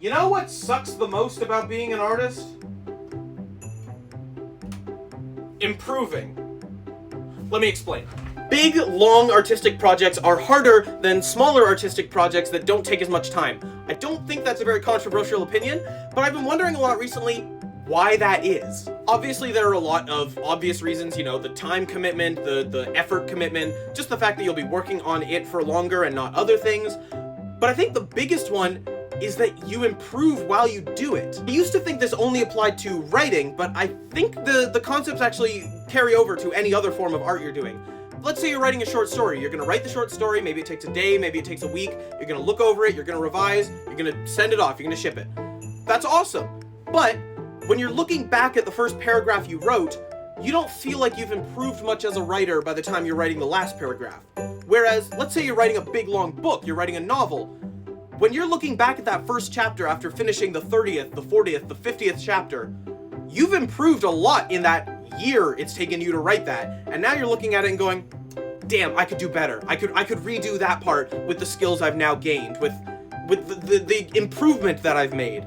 You know what sucks the most about being an artist? Improving. Let me explain. Big, long artistic projects are harder than smaller artistic projects that don't take as much time. I don't think that's a very controversial opinion, but I've been wondering a lot recently why that is. Obviously, there are a lot of obvious reasons, you know, the time commitment, the effort commitment, just the fact that you'll be working on it for longer and not other things. But I think the biggest one is that you improve while you do it. I used to think this only applied to writing, but I think the concepts actually carry over to any other form of art you're doing. Let's say you're writing a short story. You're gonna write the short story, maybe it takes a day, maybe it takes a week, you're gonna look over it, you're gonna revise, you're gonna send it off, you're gonna ship it. That's awesome. But when you're looking back at the first paragraph you wrote, you don't feel like you've improved much as a writer by the time you're writing the last paragraph. Whereas, let's say you're writing a big long book, you're writing a novel. When you're looking back at that first chapter after finishing the 30th, the 40th, the 50th chapter, you've improved a lot in that year it's taken you to write that. And now you're looking at it and going, damn, I could do better. I could redo that part with the skills I've now gained, with the improvement that I've made.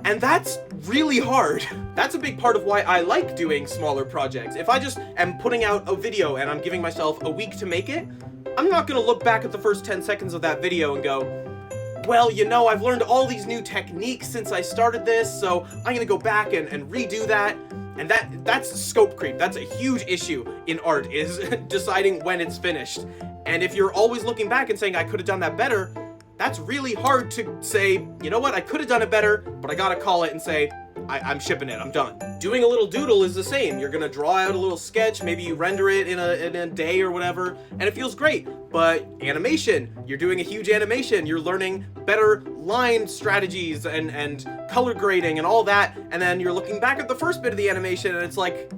And that's really hard. That's a big part of why I like doing smaller projects. If I just am putting out a video and I'm giving myself a week to make it, I'm not gonna look back at the first 10 seconds of that video and go, well, you know, I've learned all these new techniques since I started this, so I'm gonna go back and redo that. And that's scope creep. That's a huge issue in art, is deciding when it's finished. And if you're always looking back and saying, I could have done that better, that's really hard to say, you know what, I could have done it better, but I gotta call it and say, I'm shipping it, I'm done. Doing a little doodle is the same. You're gonna draw out a little sketch, maybe you render it in a day or whatever, and it feels great. But animation, you're doing a huge animation, you're learning better line strategies and color grading and all that, and then you're looking back at the first bit of the animation and it's like,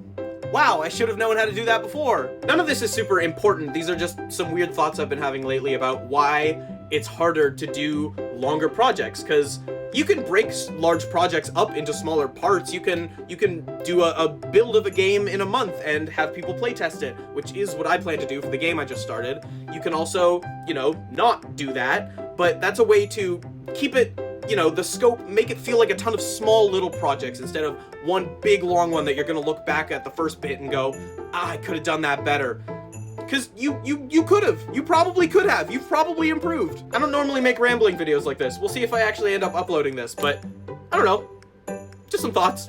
wow, I should have known how to do that before. None of this is super important. These are just some weird thoughts I've been having lately about why it's harder to do longer projects, because you can break large projects up into smaller parts. You can do a build of a game in a month and have people playtest it, which is what I plan to do for the game I just started. You can also, you know, not do that, but that's a way to keep it, you know, the scope, make it feel like a ton of small little projects instead of one big long one that you're gonna look back at the first bit and go, I could have done that better. Because you could have. You probably could have. You've probably improved. I don't normally make rambling videos like this. We'll see if I actually end up uploading this, but I don't know. Just some thoughts.